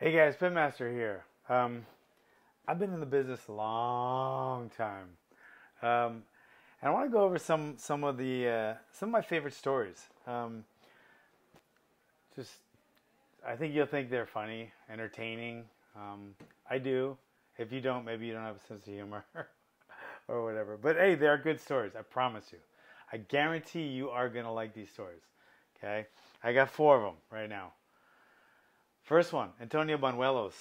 Hey guys, Pitmaster here. I've been in the business a long time, and I want to go over some of my favorite stories. Just, I think you'll think they're funny, entertaining. I do. If you don't, maybe you don't have a sense of humor or whatever. But hey, they are good stories. I promise you. I guarantee you are gonna like these stories. Okay, I got four of them right now. First one, Antonio Banuelos.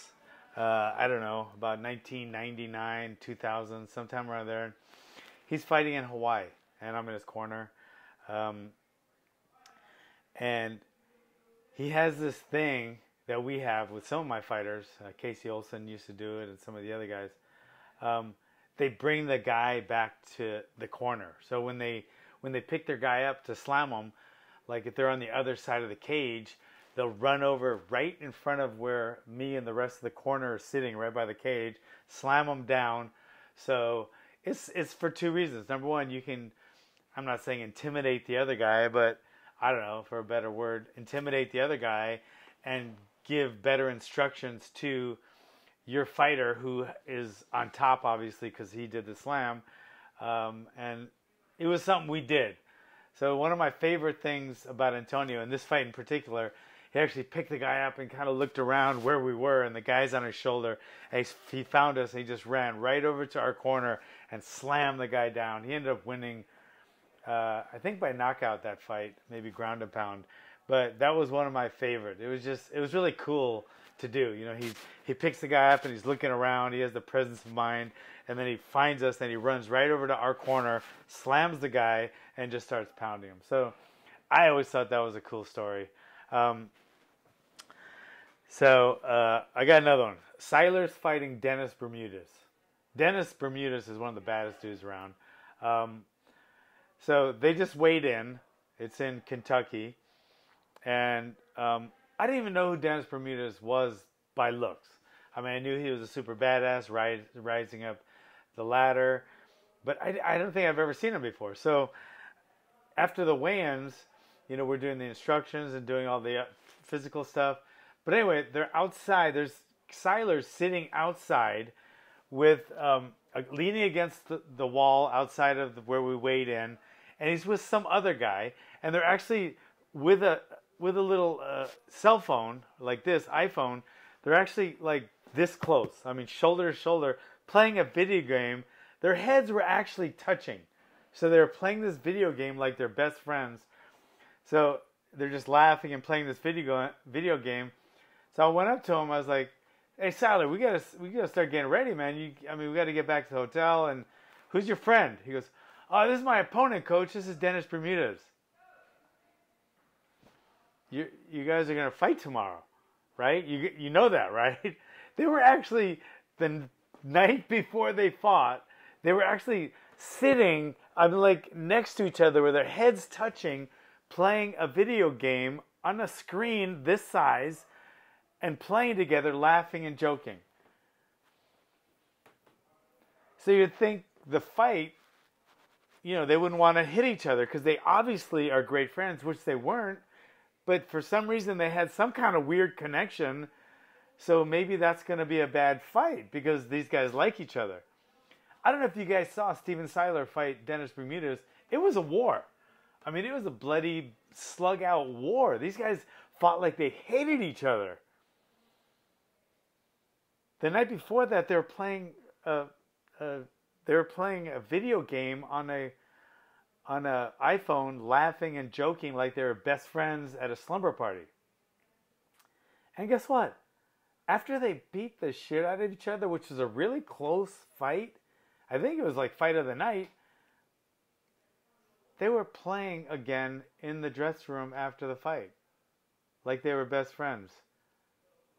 I don't know, about 1999, 2000, sometime around there. He's fighting in Hawaii, and I'm in his corner. And he has this thing that we have with some of my fighters. Casey Olsen used to do it, and some of the other guys. They bring the guy back to the corner. So when they pick their guy up to slam him, like if they're on the other side of the cage, they'll run over right in front of where me and the rest of the corner are sitting, right by the cage, slam them down. So it's for two reasons. Number one, you can, I'm not saying intimidate the other guy, but I don't know, for a better word, intimidate the other guy and give better instructions to your fighter who is on top, obviously, because he did the slam. And it was something we did. So one of my favorite things about Antonio, and this fight in particular, he actually picked the guy up and kind of looked around where we were, and the guy's on his shoulder. And he found us, and he just ran right over to our corner and slammed the guy down. He ended up winning, I think by knockout that fight, maybe ground and pound. But that was one of my favorite. It was really cool to do. You know, he picks the guy up and he's looking around. He has the presence of mind, and then he finds us and he runs right over to our corner, slams the guy, and just starts pounding him. So I always thought that was a cool story. I got another one. Siler's fighting Dennis Bermudez. Dennis Bermudez is one of the baddest dudes around. So they just weighed in. It's in Kentucky. And I didn't even know who Dennis Bermudez was by looks. I mean, I knew he was a super badass, rising up the ladder. But I don't think I've ever seen him before. So after the weigh-ins, you know, we're doing the instructions and doing all the physical stuff. But anyway, they're outside. There's Siler sitting outside with leaning against the wall outside of where we weighed in, and he's with some other guy, and they're actually with a little cell phone like this iPhone. They're actually like this close. I mean, shoulder to shoulder, playing a video game. Their heads were actually touching, so they were playing this video game like they're best friends. So they're just laughing and playing this video game. So I went up to him. I was like, "Hey, Siler, we gotta start getting ready, man. We got to get back to the hotel. And who's your friend?" He goes, "Oh, this is my opponent, coach. This is Dennis Bermudez. You guys are gonna fight tomorrow, right? You know that, right?" They were actually the night before they fought. They were actually sitting, like next to each other with their heads touching, playing a video game on a screen this size, and playing together, laughing and joking. So you'd think the fight, you know, they wouldn't want to hit each other because they obviously are great friends, which they weren't. But for some reason, they had some kind of weird connection. So maybe that's going to be a bad fight because these guys like each other. I don't know if you guys saw Steven Siler fight Dennis Bermudez. It was a war. I mean, it was a bloody, slug-out war. These guys fought like they hated each other. The night before that, they were playing a video game on a iPhone, laughing and joking like they were best friends at a slumber party. And guess what? After they beat the shit out of each other, which was a really close fight, I think it was like fight of the night, they were playing again in the dressing room after the fight, like they were best friends.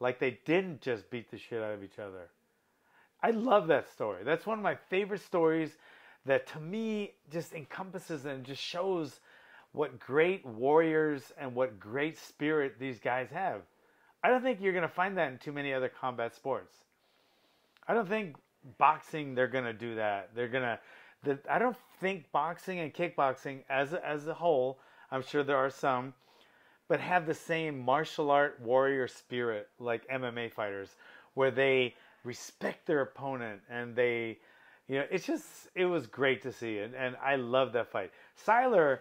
Like they didn't just beat the shit out of each other. I love that story. That's one of my favorite stories that to me just encompasses and just shows what great warriors and what great spirit these guys have. I don't think you're going to find that in too many other combat sports. I don't think boxing, they're going to do that. I don't think boxing and kickboxing as a whole, I'm sure there are some, but have the same martial art warrior spirit like MMA fighters, where they respect their opponent and they, it was great to see, and I love that fight. Siler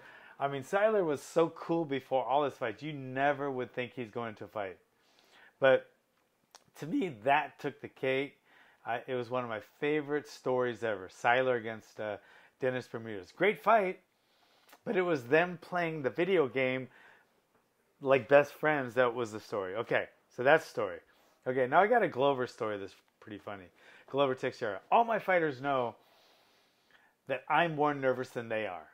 was so cool before all his fights. You never would think he's going to fight, but to me, that took the cake. It was one of my favorite stories ever. Siler against Dennis Bermudez. Great fight, but it was them playing the video game like best friends. That was the story. Okay, so that's the story. Okay, now I got a Glover story that's pretty funny. Glover Teixeira. All my fighters know that I'm more nervous than they are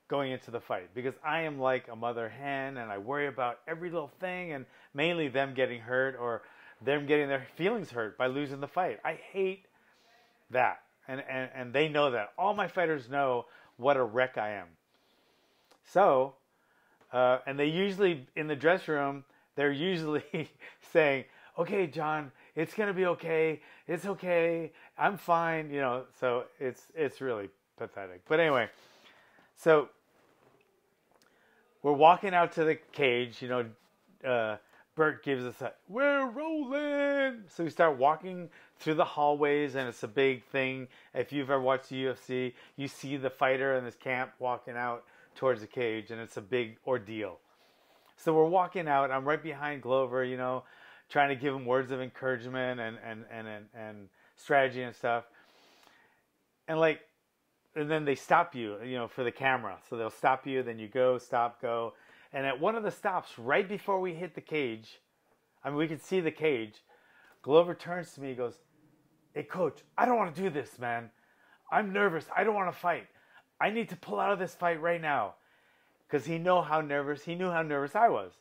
going into the fight, because I am like a mother hen and I worry about every little thing, and mainly them getting hurt or them getting their feelings hurt by losing the fight. I hate that. And they know that. All my fighters know what a wreck I am. So, and they usually, in the dressing room, they're usually saying, okay, John, it's going to be okay. It's okay. I'm fine. So it's really pathetic. But anyway, so we're walking out to the cage, Bert gives us we're rolling. So we start walking through the hallways, and it's a big thing. If you've ever watched the UFC, you see the fighter in this camp walking out towards the cage, and it's a big ordeal. So we're walking out. I'm right behind Glover, trying to give him words of encouragement and strategy and stuff. And then they stop you, for the camera. So they'll stop you, then you go, stop, go. And at one of the stops, right before we hit the cage, we could see the cage, Glover turns to me, he goes, hey, coach, I don't want to do this, man. I'm nervous. I don't want to fight. I need to pull out of this fight right now. Because he knew how nervous I was.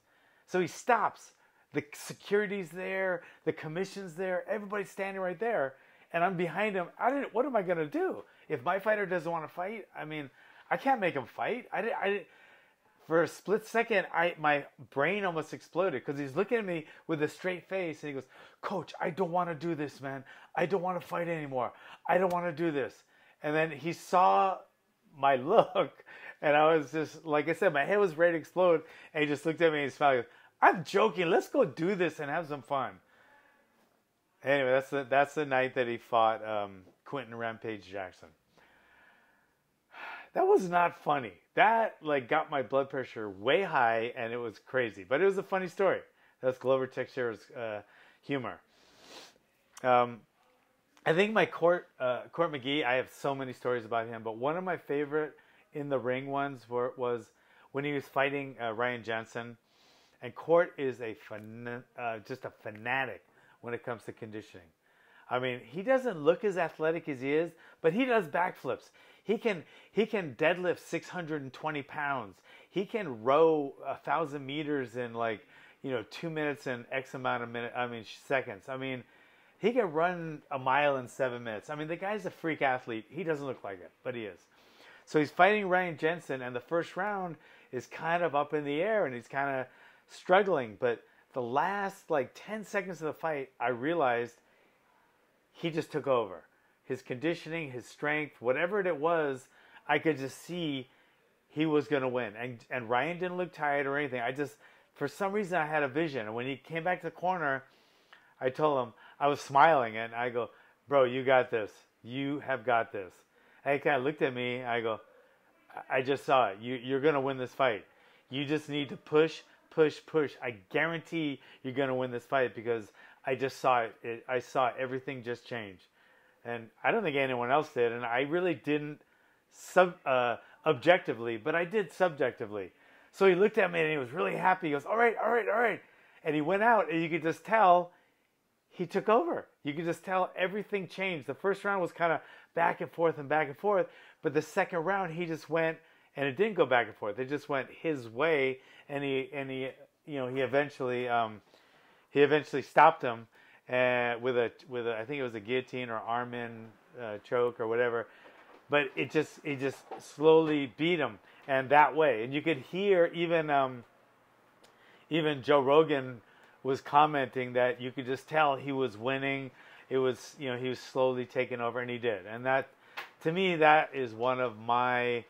So he stops. The security's there, the commission's there, everybody's standing right there, and I'm behind him. What am I going to do? If my fighter doesn't want to fight, I can't make him fight. For a split second, my brain almost exploded, because he's looking at me with a straight face, and he goes, coach, I don't want to do this, man. I don't want to fight anymore. I don't want to do this. And then he saw my look, and I was just, like I said, my head was ready to explode, and he just looked at me and he smiled. He goes, I'm joking. Let's go do this and have some fun. Anyway, that's the night that he fought Quentin Rampage Jackson. That was not funny. That got my blood pressure way high, and it was crazy. But it was a funny story. That's Glover Teixeira's humor. I think my Court McGee, I have so many stories about him, but one of my favorite in the ring ones was when he was fighting Ryan Jensen. And Court is just a fanatic when it comes to conditioning. He doesn't look as athletic as he is, but he does backflips. He can deadlift 620 pounds. He can row 1,000 meters in 2 minutes and X amount of seconds. He can run a mile in 7 minutes. The guy's a freak athlete. He doesn't look like it, but he is. So he's fighting Ryan Jensen, and the first round is kind of up in the air, and he's kind of struggling. But the last 10 seconds of the fight, I realized he just took over. His conditioning, his strength, whatever it was, I could just see he was going to win. And Ryan didn't look tired or anything. For some reason, I had a vision. And when he came back to the corner, I told him, I was smiling, and I go, bro, you got this. You have got this. And he kind of looked at me. I go, I just saw it. You're going to win this fight. You just need to push. I guarantee you're going to win this fight, because I just saw it. I saw everything just change. And I don't think anyone else did. And I really didn't objectively, but I did subjectively. So he looked at me and he was really happy. He goes, all right. And he went out, and you could just tell he took over. You could just tell everything changed. The first round was kind of back and forth. But the second round, he just went, and it didn't go back and forth. It just went his way, and he eventually stopped him with a I think it was a guillotine or arm in choke or whatever. But it just slowly beat him, and that way. And you could hear even Joe Rogan was commenting that you could just tell he was winning. It was, he was slowly taking over, and he did. And that, to me, that is one of my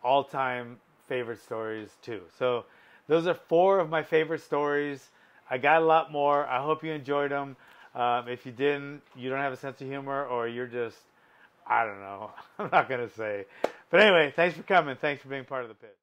all-time favorite stories too. So those are 4 of my favorite stories. I got a lot more. I hope you enjoyed them. If you didn't, you don't have a sense of humor, or you're just, I don't know. I'm not going to say. But anyway, thanks for coming. Thanks for being part of the pit.